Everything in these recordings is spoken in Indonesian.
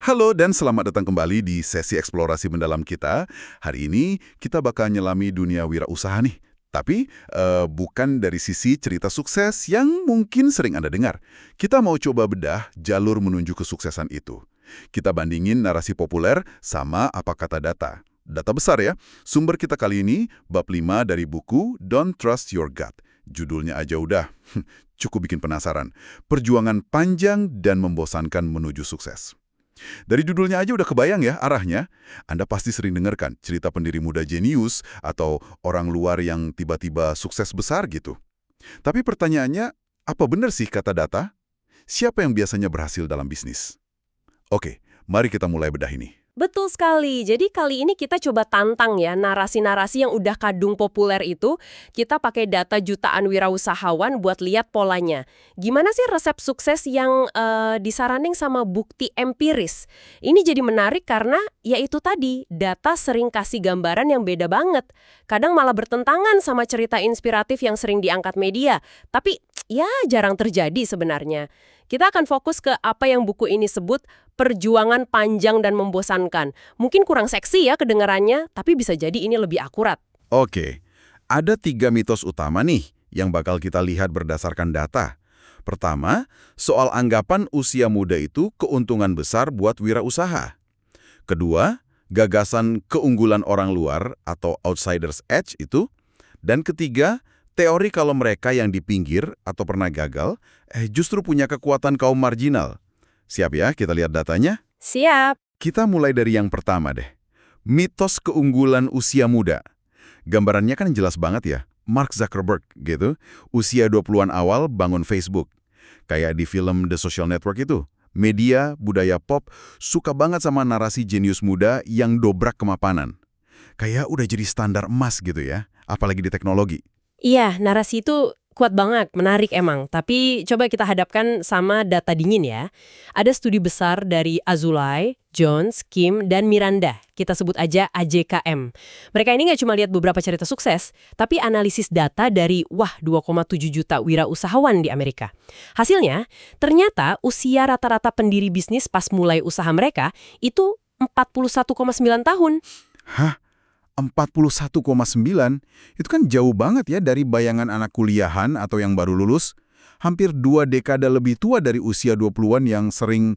Halo dan selamat datang kembali di sesi eksplorasi mendalam kita. Hari ini kita bakal nyelami dunia wirausaha nih. Tapi bukan dari sisi cerita sukses yang mungkin sering Anda dengar. Kita mau coba bedah jalur menuju kesuksesan itu. Kita bandingin narasi populer sama apa kata data. Data besar ya. Sumber kita kali ini bab 5 dari buku Don't Trust Your Gut. Judulnya aja udah cukup bikin penasaran. Perjuangan panjang dan membosankan menuju sukses. Dari judulnya aja udah kebayang ya arahnya. Anda pasti sering dengarkan cerita pendiri muda jenius atau orang luar yang tiba-tiba sukses besar gitu. Tapi pertanyaannya, apa benar sih kata data? Siapa yang biasanya berhasil dalam bisnis? Oke, mari kita mulai bedah ini. Betul sekali. Jadi kali ini kita coba tantang ya narasi-narasi yang udah kadung populer itu. Kita pakai data jutaan wirausahawan buat lihat polanya. Gimana sih resep sukses yang disaranin sama bukti empiris? Ini jadi menarik karena ya itu tadi, data sering kasih gambaran yang beda banget. Kadang malah bertentangan sama cerita inspiratif yang sering diangkat media. Tapi ya jarang terjadi sebenarnya. Kita akan fokus ke apa yang buku ini sebut perjuangan panjang dan membosankan. Mungkin kurang seksi ya kedengarannya, tapi bisa jadi ini lebih akurat. Oke, ada 3 mitos utama nih yang bakal kita lihat berdasarkan data. Pertama, soal anggapan usia muda itu keuntungan besar buat wirausaha. Kedua, gagasan keunggulan orang luar atau outsider's edge itu. Dan ketiga, teori kalau mereka yang di pinggir atau pernah gagal, justru punya kekuatan kaum marginal. Siap ya, kita lihat datanya? Siap. Kita mulai dari yang pertama deh. Mitos keunggulan usia muda. Gambarannya kan jelas banget ya. Mark Zuckerberg gitu, usia 20-an awal bangun Facebook. Kayak di film The Social Network itu. Media, budaya pop, suka banget sama narasi jenius muda yang dobrak kemapanan. Kayak udah jadi standar emas gitu ya, apalagi di teknologi. Iya, narasi itu kuat banget, menarik emang. Tapi coba kita hadapkan sama data dingin ya. Ada studi besar dari Azulay, Jones, Kim, dan Miranda. Kita sebut aja AJKM. Mereka ini nggak cuma lihat beberapa cerita sukses, tapi analisis data dari 2,7 juta wirausahawan di Amerika. Hasilnya, ternyata usia rata-rata pendiri bisnis pas mulai usaha mereka itu 41,9 tahun. Hah? 41,9? Itu kan jauh banget ya dari bayangan anak kuliahan atau yang baru lulus. Hampir 2 dekade lebih tua dari usia 20-an yang sering,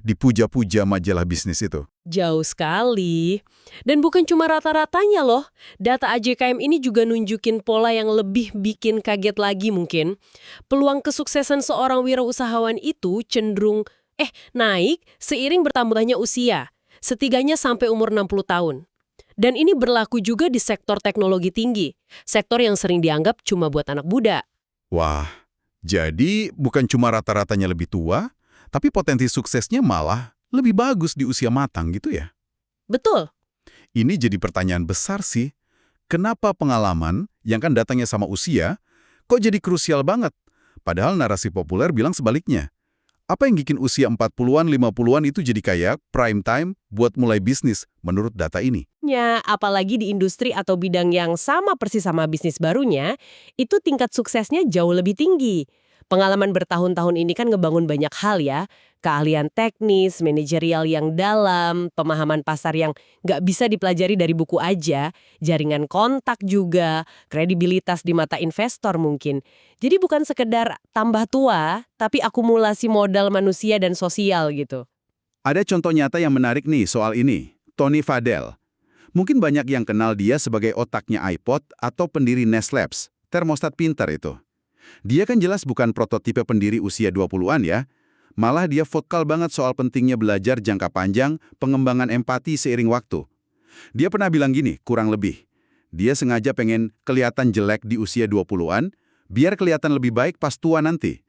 dipuja-puja majalah bisnis itu. Jauh sekali. Dan bukan cuma rata-ratanya loh. Data AJKM ini juga nunjukin pola yang lebih bikin kaget lagi mungkin. Peluang kesuksesan seorang wirausahawan itu cenderung naik seiring bertambahnya usia. Setidaknya sampai umur 60 tahun. Dan ini berlaku juga di sektor teknologi tinggi. Sektor yang sering dianggap cuma buat anak muda. Wah, jadi bukan cuma rata-ratanya lebih tua, tapi potensi suksesnya malah lebih bagus di usia matang gitu ya? Betul. Ini jadi pertanyaan besar sih. Kenapa pengalaman, yang kan datangnya sama usia, kok jadi krusial banget? Padahal narasi populer bilang sebaliknya. Apa yang bikin usia 40-an, 50-an itu jadi kayak prime time buat mulai bisnis menurut data ini? Ya, apalagi di industri atau bidang yang sama persis sama bisnis barunya, itu tingkat suksesnya jauh lebih tinggi. Pengalaman bertahun-tahun ini kan ngebangun banyak hal ya. Keahlian teknis, manajerial yang dalam, pemahaman pasar yang nggak bisa dipelajari dari buku aja, jaringan kontak juga, kredibilitas di mata investor mungkin. Jadi bukan sekedar tambah tua, tapi akumulasi modal manusia dan sosial gitu. Ada contoh nyata yang menarik nih soal ini. Tony Fadell. Mungkin banyak yang kenal dia sebagai otaknya iPod atau pendiri Nest Labs, termostat pintar itu. Dia kan jelas bukan prototipe pendiri usia 20-an ya. Malah dia vokal banget soal pentingnya belajar jangka panjang, pengembangan empati seiring waktu. Dia pernah bilang gini, kurang lebih. Dia sengaja pengen kelihatan jelek di usia 20-an, biar kelihatan lebih baik pas tua nanti.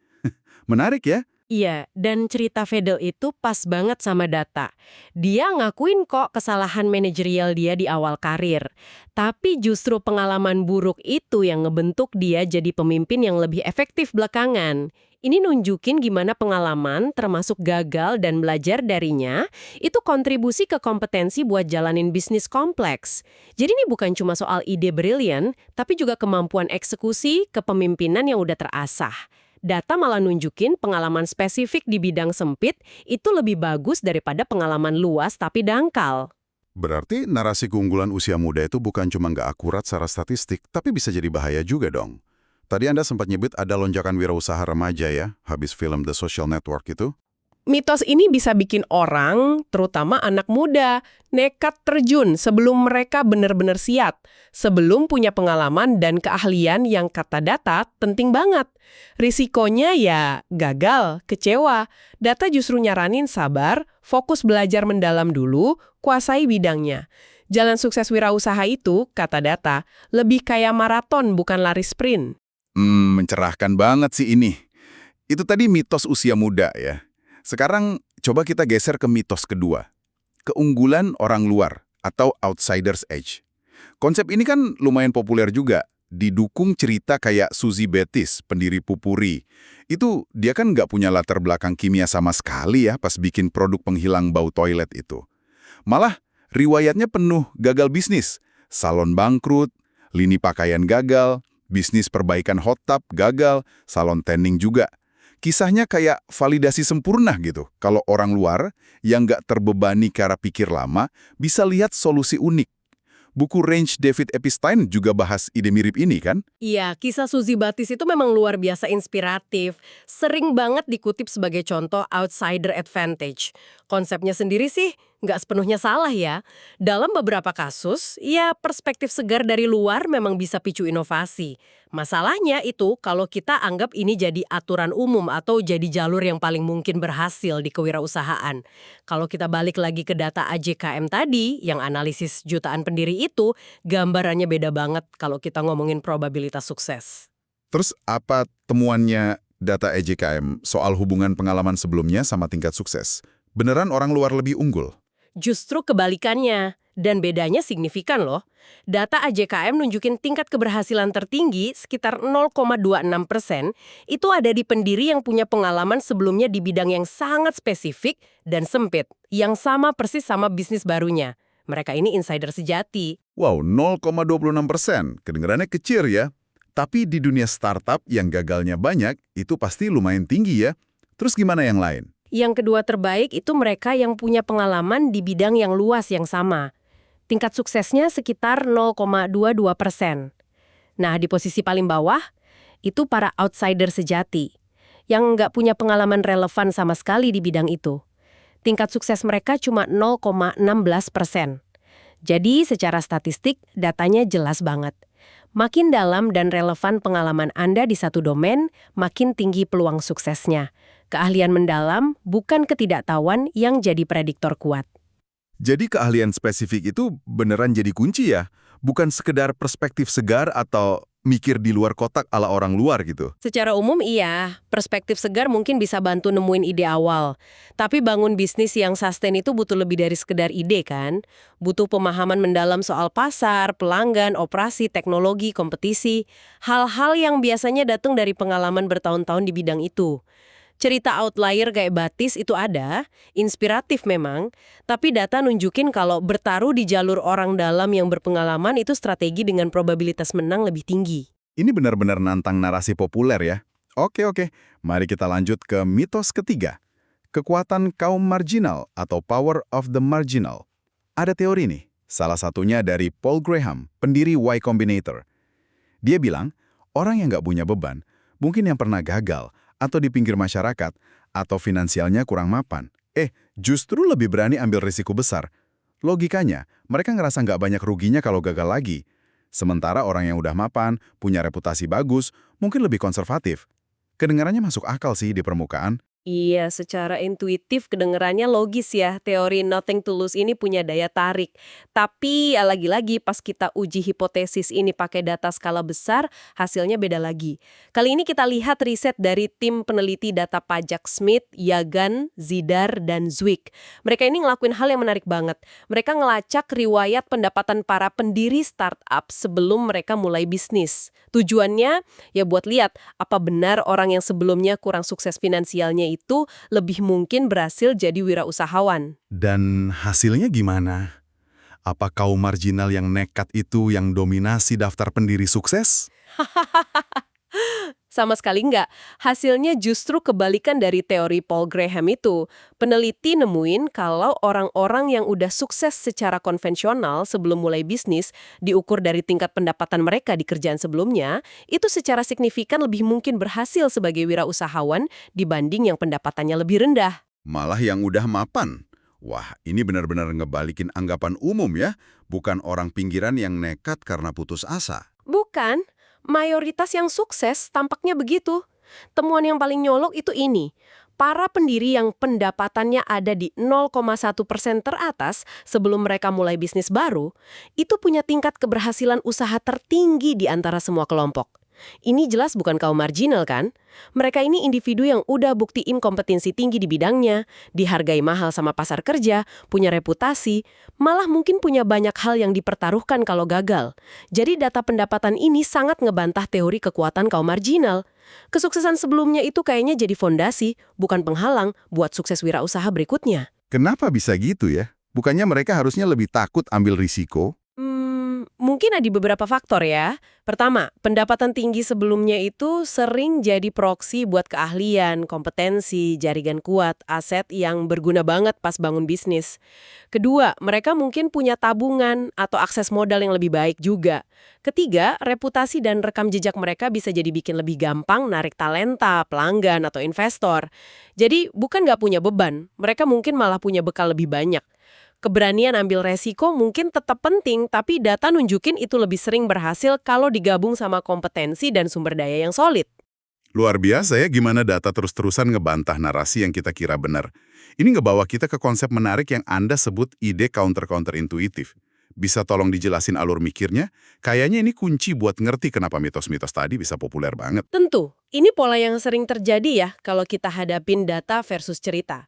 Menarik ya? Iya, dan cerita Fadel itu pas banget sama data. Dia ngakuin kok kesalahan manajerial dia di awal karir. Tapi justru pengalaman buruk itu yang ngebentuk dia jadi pemimpin yang lebih efektif belakangan. Ini nunjukin gimana pengalaman, termasuk gagal dan belajar darinya, itu kontribusi ke kompetensi buat jalanin bisnis kompleks. Jadi ini bukan cuma soal ide brilian, tapi juga kemampuan eksekusi, kepemimpinan yang udah terasah. Data malah nunjukin pengalaman spesifik di bidang sempit itu lebih bagus daripada pengalaman luas tapi dangkal. Berarti narasi keunggulan usia muda itu bukan cuma nggak akurat secara statistik, tapi bisa jadi bahaya juga dong. Tadi Anda sempat nyebut ada lonjakan wirausaha remaja ya, habis film The Social Network itu. Mitos ini bisa bikin orang, terutama anak muda, nekat terjun sebelum mereka benar-benar siap, sebelum punya pengalaman dan keahlian yang kata data penting banget. Risikonya ya gagal, kecewa. Data justru nyaranin sabar, fokus belajar mendalam dulu, kuasai bidangnya. Jalan sukses wirausaha itu, kata data, lebih kayak maraton bukan lari sprint. Mencerahkan banget sih ini. Itu tadi mitos usia muda ya. Sekarang coba kita geser ke mitos kedua. Keunggulan orang luar atau outsider's edge. Konsep ini kan lumayan populer juga. Didukung cerita kayak Suzy Bettis, pendiri Pupuri. Itu dia kan nggak punya latar belakang kimia sama sekali ya pas bikin produk penghilang bau toilet itu. Malah riwayatnya penuh gagal bisnis. Salon bangkrut, lini pakaian gagal, bisnis perbaikan hot tub gagal, salon tanning juga. Kisahnya kayak validasi sempurna gitu. Kalau orang luar yang nggak terbebani cara pikir lama bisa lihat solusi unik. Buku Range David Epstein juga bahas ide mirip ini kan? Iya, kisah Suzy Bettis itu memang luar biasa inspiratif. Sering banget dikutip sebagai contoh outsider advantage. Konsepnya sendiri sih nggak sepenuhnya salah ya. Dalam beberapa kasus, ya perspektif segar dari luar memang bisa picu inovasi. Masalahnya itu kalau kita anggap ini jadi aturan umum atau jadi jalur yang paling mungkin berhasil di kewirausahaan. Kalau kita balik lagi ke data AJKM tadi, yang analisis jutaan pendiri itu, gambarannya beda banget kalau kita ngomongin probabilitas sukses. Terus apa temuannya data EJKM soal hubungan pengalaman sebelumnya sama tingkat sukses? Beneran orang luar lebih unggul? Justru kebalikannya, dan bedanya signifikan loh. Data AJKM nunjukin tingkat keberhasilan tertinggi sekitar 0,26% itu ada di pendiri yang punya pengalaman sebelumnya di bidang yang sangat spesifik dan sempit, yang sama persis sama bisnis barunya. Mereka ini insider sejati. Wow, 0,26%. Kedengarannya kecil ya. Tapi di dunia startup yang gagalnya banyak, itu pasti lumayan tinggi ya. Terus gimana yang lain? Yang kedua terbaik itu mereka yang punya pengalaman di bidang yang luas yang sama. Tingkat suksesnya sekitar 0,22%. Nah, di posisi paling bawah, itu para outsider sejati, yang nggak punya pengalaman relevan sama sekali di bidang itu. Tingkat sukses mereka cuma 0,16%. Jadi, secara statistik, datanya jelas banget. Makin dalam dan relevan pengalaman Anda di satu domain, makin tinggi peluang suksesnya. Keahlian mendalam bukan ketidaktahuan yang jadi prediktor kuat. Jadi keahlian spesifik itu beneran jadi kunci ya? Bukan sekedar perspektif segar atau mikir di luar kotak ala orang luar gitu? Secara umum iya, perspektif segar mungkin bisa bantu nemuin ide awal. Tapi bangun bisnis yang sustain itu butuh lebih dari sekedar ide kan? Butuh pemahaman mendalam soal pasar, pelanggan, operasi, teknologi, kompetisi. Hal-hal yang biasanya datang dari pengalaman bertahun-tahun di bidang itu. Cerita outlier kayak Bettis itu ada, inspiratif memang, tapi data nunjukin kalau bertaruh di jalur orang dalam yang berpengalaman itu strategi dengan probabilitas menang lebih tinggi. Ini benar-benar nantang narasi populer ya. Oke, mari kita lanjut ke mitos ketiga. Kekuatan kaum marginal atau power of the marginal. Ada teori nih, salah satunya dari Paul Graham, pendiri Y Combinator. Dia bilang, orang yang nggak punya beban, mungkin yang pernah gagal, atau di pinggir masyarakat, atau finansialnya kurang mapan, justru lebih berani ambil risiko besar. Logikanya, mereka ngerasa nggak banyak ruginya kalau gagal lagi. Sementara orang yang udah mapan, punya reputasi bagus, mungkin lebih konservatif. Kedengarannya masuk akal sih di permukaan. Iya, secara intuitif kedengarannya logis ya, teori nothing to lose ini punya daya tarik. Tapi ya lagi-lagi pas kita uji hipotesis ini pakai data skala besar, hasilnya beda lagi. Kali ini kita lihat riset dari tim peneliti data pajak Smith, Yagan, Zidar, dan Zwick. Mereka ini ngelakuin hal yang menarik banget. Mereka ngelacak riwayat pendapatan para pendiri startup sebelum mereka mulai bisnis. Tujuannya ya buat lihat apa benar orang yang sebelumnya kurang sukses finansialnya itu lebih mungkin berhasil jadi wirausahawan. Dan hasilnya gimana? Apa kaum marginal yang nekat itu yang dominasi daftar pendiri sukses? Sama sekali nggak. Hasilnya justru kebalikan dari teori Paul Graham itu. Peneliti nemuin kalau orang-orang yang udah sukses secara konvensional sebelum mulai bisnis, diukur dari tingkat pendapatan mereka di kerjaan sebelumnya, itu secara signifikan lebih mungkin berhasil sebagai wirausahawan dibanding yang pendapatannya lebih rendah. Malah yang udah mapan. Wah, ini benar-benar ngebalikin anggapan umum ya, bukan orang pinggiran yang nekat karena putus asa. Bukan, mayoritas yang sukses tampaknya begitu. Temuan yang paling nyolok itu ini. Para pendiri yang pendapatannya ada di 0,1% teratas sebelum mereka mulai bisnis baru, itu punya tingkat keberhasilan usaha tertinggi di antara semua kelompok. Ini jelas bukan kaum marginal kan? Mereka ini individu yang udah buktiin kompetensi tinggi di bidangnya, dihargai mahal sama pasar kerja, punya reputasi, malah mungkin punya banyak hal yang dipertaruhkan kalau gagal. Jadi data pendapatan ini sangat ngebantah teori kekuatan kaum marginal. Kesuksesan sebelumnya itu kayaknya jadi fondasi, bukan penghalang buat sukses wirausaha berikutnya. Kenapa bisa gitu ya? Bukannya mereka harusnya lebih takut ambil risiko? Mungkin ada beberapa faktor ya. Pertama, pendapatan tinggi sebelumnya itu sering jadi proksi buat keahlian, kompetensi, jaringan kuat, aset yang berguna banget pas bangun bisnis. Kedua, mereka mungkin punya tabungan atau akses modal yang lebih baik juga. Ketiga, reputasi dan rekam jejak mereka bisa jadi bikin lebih gampang narik talenta, pelanggan, atau investor. Jadi, bukan nggak punya beban, mereka mungkin malah punya bekal lebih banyak. Keberanian ambil resiko mungkin tetap penting, tapi data nunjukin itu lebih sering berhasil kalau digabung sama kompetensi dan sumber daya yang solid. Luar biasa ya gimana data terus-terusan ngebantah narasi yang kita kira benar. Ini ngebawa kita ke konsep menarik yang Anda sebut ide counter-counter intuitif. Bisa tolong dijelasin alur mikirnya? Kayaknya ini kunci buat ngerti kenapa mitos-mitos tadi bisa populer banget. Tentu, ini pola yang sering terjadi ya kalau kita hadapin data versus cerita.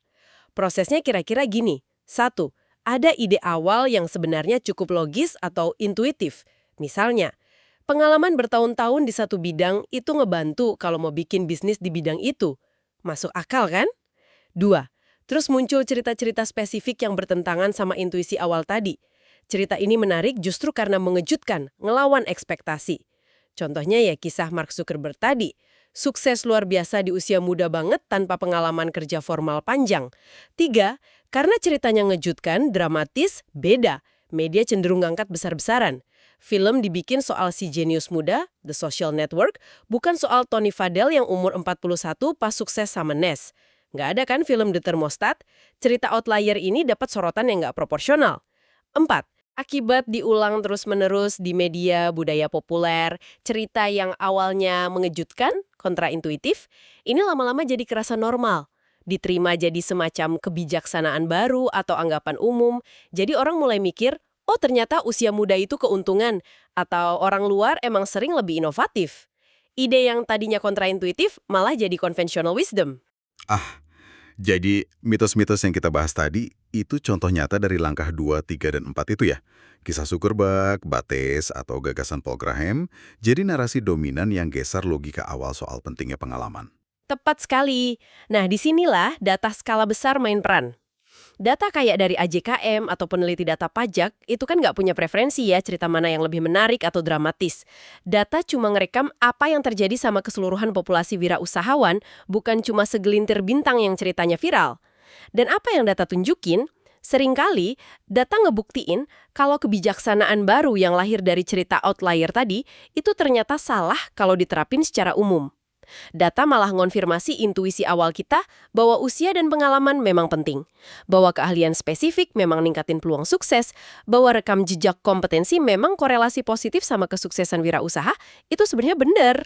Prosesnya kira-kira gini. 1. Ada ide awal yang sebenarnya cukup logis atau intuitif. Misalnya, pengalaman bertahun-tahun di satu bidang itu ngebantu kalau mau bikin bisnis di bidang itu. Masuk akal kan? 2. Terus muncul cerita-cerita spesifik yang bertentangan sama intuisi awal tadi. Cerita ini menarik justru karena mengejutkan, ngelawan ekspektasi. Contohnya ya kisah Mark Zuckerberg tadi. Sukses luar biasa di usia muda banget tanpa pengalaman kerja formal panjang. 3. Karena ceritanya ngejutkan, dramatis, beda. Media cenderung ngangkat besar-besaran. Film dibikin soal si jenius muda, The Social Network, bukan soal Tony Fadell yang umur 41 pas sukses sama Ness. Nggak ada kan film The Thermostat? Cerita outlier ini dapat sorotan yang nggak proporsional. 4. Akibat diulang terus-menerus di media budaya populer, cerita yang awalnya mengejutkan, kontraintuitif, ini lama-lama jadi kerasa normal. Diterima jadi semacam kebijaksanaan baru atau anggapan umum. Jadi orang mulai mikir, oh ternyata usia muda itu keuntungan, atau orang luar emang sering lebih inovatif. Ide yang tadinya kontraintuitif malah jadi conventional wisdom. Jadi mitos-mitos yang kita bahas tadi itu contoh nyata dari langkah 2, 3, dan 4 itu ya. Kisah Zuckerberg, Bates, atau gagasan Paul Graham jadi narasi dominan yang geser logika awal soal pentingnya pengalaman. Tepat sekali. Nah, disinilah data skala besar main peran. Data kayak dari AJKM atau peneliti data pajak, itu kan nggak punya preferensi ya cerita mana yang lebih menarik atau dramatis. Data cuma ngerekam apa yang terjadi sama keseluruhan populasi wirausahawan, bukan cuma segelintir bintang yang ceritanya viral. Dan apa yang data tunjukin, seringkali data ngebuktiin kalau kebijaksanaan baru yang lahir dari cerita outlier tadi, itu ternyata salah kalau diterapin secara umum. Data malah ngonfirmasi intuisi awal kita bahwa usia dan pengalaman memang penting, bahwa keahlian spesifik memang ningkatin peluang sukses, bahwa rekam jejak kompetensi memang korelasi positif sama kesuksesan wirausaha, itu sebenarnya benar.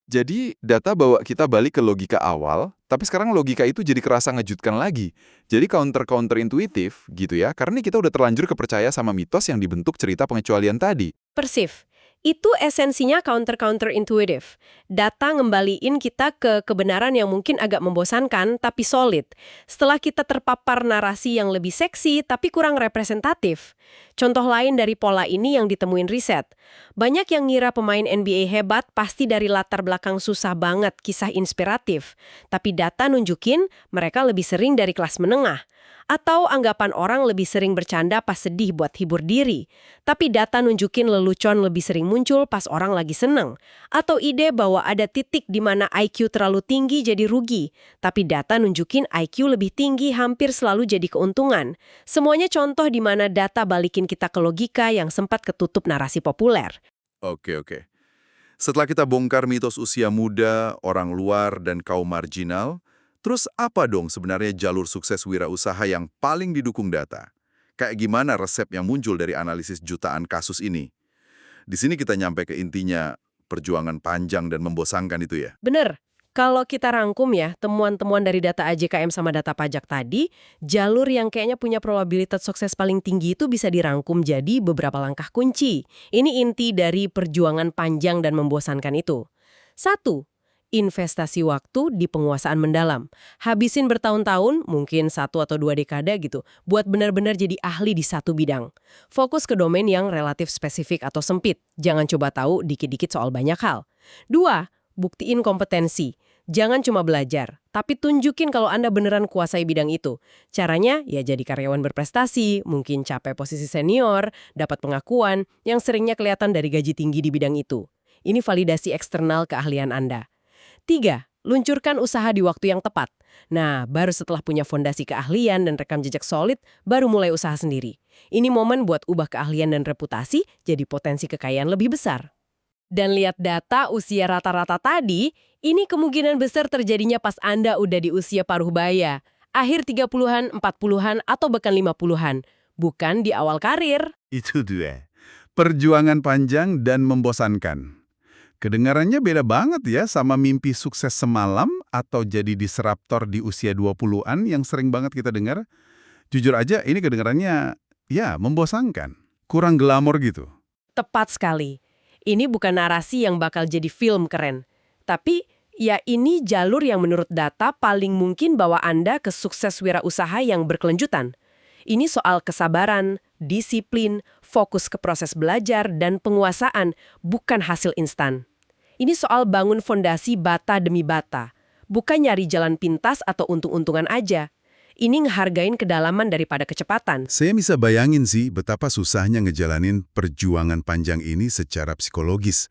Jadi, data bawa kita balik ke logika awal, tapi sekarang logika itu jadi kerasa ngejutkan lagi. Jadi counter-counter intuitif gitu ya, karena kita udah terlanjur kepercaya sama mitos yang dibentuk cerita pengecualian tadi. Persif. Itu esensinya counter-counter intuitive. Data ngembaliin kita ke kebenaran yang mungkin agak membosankan tapi solid. Setelah kita terpapar narasi yang lebih seksi tapi kurang representatif. Contoh lain dari pola ini yang ditemuin riset. Banyak yang ngira pemain NBA hebat pasti dari latar belakang susah banget, kisah inspiratif. Tapi data nunjukin mereka lebih sering dari kelas menengah. Atau anggapan orang lebih sering bercanda pas sedih buat hibur diri. Tapi data nunjukin lelucon lebih sering muncul pas orang lagi seneng. Atau ide bahwa ada titik di mana IQ terlalu tinggi jadi rugi. Tapi data nunjukin IQ lebih tinggi hampir selalu jadi keuntungan. Semuanya contoh di mana data balikin kita ke logika yang sempat ketutup narasi populer. Oke. Setelah kita bongkar mitos usia muda, orang luar, dan kaum marginal, terus apa dong sebenarnya jalur sukses wirausaha yang paling didukung data? Kayak gimana resep yang muncul dari analisis jutaan kasus ini? Di sini kita nyampe ke intinya, perjuangan panjang dan membosankan itu ya. Bener. Kalau kita rangkum ya, temuan-temuan dari data AJKM sama data pajak tadi, jalur yang kayaknya punya probabilitas sukses paling tinggi itu bisa dirangkum jadi beberapa langkah kunci. Ini inti dari perjuangan panjang dan membosankan itu. 1. Investasi waktu di penguasaan mendalam. Habisin bertahun-tahun, mungkin 1 atau 2 dekade gitu, buat benar-benar jadi ahli di satu bidang. Fokus ke domain yang relatif spesifik atau sempit. Jangan coba tahu dikit-dikit soal banyak hal. 2. Buktiin kompetensi. Jangan cuma belajar, tapi tunjukin kalau Anda beneran kuasai bidang itu. Caranya, ya jadi karyawan berprestasi, mungkin capai posisi senior, dapat pengakuan, yang seringnya kelihatan dari gaji tinggi di bidang itu. Ini validasi eksternal keahlian Anda. 3. Luncurkan usaha di waktu yang tepat. Nah, baru setelah punya fondasi keahlian dan rekam jejak solid, baru mulai usaha sendiri. Ini momen buat ubah keahlian dan reputasi jadi potensi kekayaan lebih besar. Dan lihat data usia rata-rata tadi, ini kemungkinan besar terjadinya pas Anda udah di usia paruh baya, akhir 30-an, 40-an, atau bahkan 50-an, bukan di awal karir. Itu dia. Perjuangan panjang dan membosankan. Kedengarannya beda banget ya sama mimpi sukses semalam atau jadi disruptor di usia 20-an yang sering banget kita dengar. Jujur aja ini kedengarannya ya membosankan. Kurang glamor gitu. Tepat sekali. Ini bukan narasi yang bakal jadi film keren. Tapi, ya ini jalur yang menurut data paling mungkin bawa Anda ke sukses wirausaha yang berkelanjutan. Ini soal kesabaran, disiplin, fokus ke proses belajar, dan penguasaan, bukan hasil instan. Ini soal bangun fondasi bata demi bata, bukan nyari jalan pintas atau untung-untungan aja. Ini ngehargain kedalaman daripada kecepatan. Saya bisa bayangin sih betapa susahnya ngejalanin perjuangan panjang ini secara psikologis.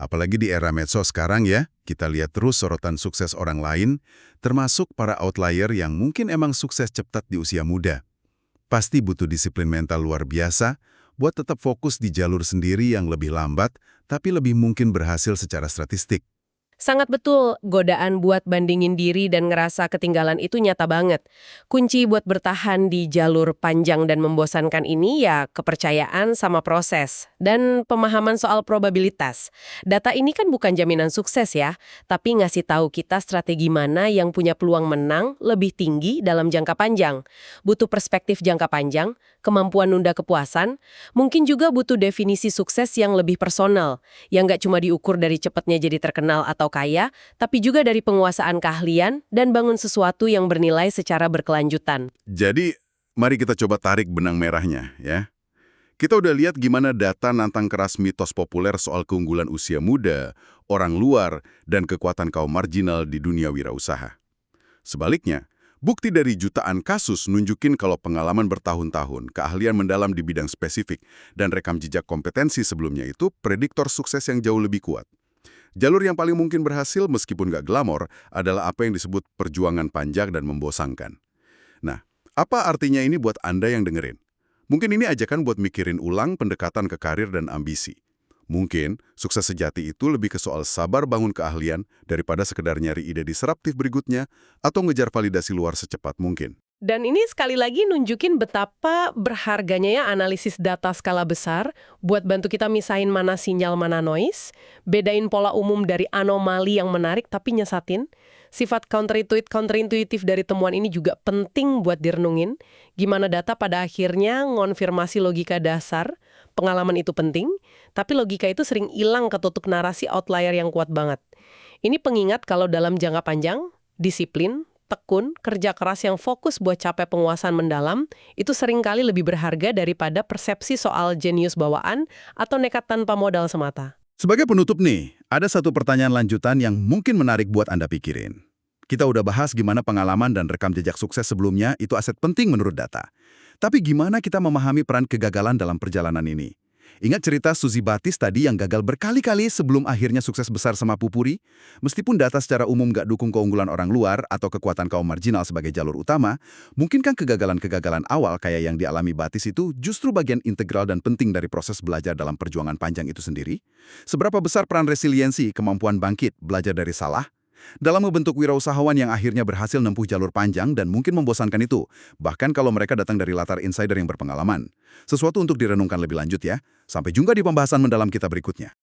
Apalagi di era medsos sekarang ya, kita lihat terus sorotan sukses orang lain, termasuk para outlier yang mungkin emang sukses cepat di usia muda. Pasti butuh disiplin mental luar biasa buat tetap fokus di jalur sendiri yang lebih lambat, tapi lebih mungkin berhasil secara statistik. Sangat betul, godaan buat bandingin diri dan ngerasa ketinggalan itu nyata banget. Kunci buat bertahan di jalur panjang dan membosankan ini ya kepercayaan sama proses dan pemahaman soal probabilitas. Data ini kan bukan jaminan sukses ya, tapi ngasih tahu kita strategi mana yang punya peluang menang lebih tinggi dalam jangka panjang. Butuh perspektif jangka panjang, kemampuan nunda kepuasan, mungkin juga butuh definisi sukses yang lebih personal, yang nggak cuma diukur dari cepatnya jadi terkenal atau kaya, tapi juga dari penguasaan keahlian dan bangun sesuatu yang bernilai secara berkelanjutan. Jadi, mari kita coba tarik benang merahnya ya. Kita udah lihat gimana data nantang keras mitos populer soal keunggulan usia muda, orang luar, dan kekuatan kaum marginal di dunia wirausaha. Sebaliknya, bukti dari jutaan kasus nunjukin kalau pengalaman bertahun-tahun, keahlian mendalam di bidang spesifik, dan rekam jejak kompetensi sebelumnya itu prediktor sukses yang jauh lebih kuat. Jalur yang paling mungkin berhasil meskipun gak glamor adalah apa yang disebut perjuangan panjang dan membosankan. Nah, apa artinya ini buat Anda yang dengerin? Mungkin ini ajakan buat mikirin ulang pendekatan ke karir dan ambisi. Mungkin sukses sejati itu lebih ke soal sabar bangun keahlian daripada sekedar nyari ide disruptif berikutnya atau ngejar validasi luar secepat mungkin. Dan ini sekali lagi nunjukin betapa berharganya ya analisis data skala besar buat bantu kita misahin mana sinyal mana noise, bedain pola umum dari anomali yang menarik tapi nyesatin. Sifat counterintuitif dari temuan ini juga penting buat direnungin. Gimana data pada akhirnya ngonfirmasi logika dasar, pengalaman itu penting, tapi logika itu sering hilang ketutup narasi outlier yang kuat banget. Ini pengingat kalau dalam jangka panjang, disiplin, tekun, kerja keras yang fokus buat capai penguasaan mendalam, itu seringkali lebih berharga daripada persepsi soal jenius bawaan atau nekat tanpa modal semata. Sebagai penutup nih, ada satu pertanyaan lanjutan yang mungkin menarik buat Anda pikirin. Kita udah bahas gimana pengalaman dan rekam jejak sukses sebelumnya itu aset penting menurut data. Tapi gimana kita memahami peran kegagalan dalam perjalanan ini? Ingat cerita Suzy Batis tadi yang gagal berkali-kali sebelum akhirnya sukses besar sama Pupuri? Meskipun data secara umum gak dukung keunggulan orang luar atau kekuatan kaum marginal sebagai jalur utama, mungkinkah kegagalan-kegagalan awal kayak yang dialami Batis itu justru bagian integral dan penting dari proses belajar dalam perjuangan panjang itu sendiri? Seberapa besar peran resiliensi, kemampuan bangkit, belajar dari salah? Dalam membentuk wirausahawan yang akhirnya berhasil nempuh jalur panjang dan mungkin membosankan itu, bahkan kalau mereka datang dari latar insider yang berpengalaman. Sesuatu untuk direnungkan lebih lanjut ya. Sampai jumpa di pembahasan mendalam kita berikutnya.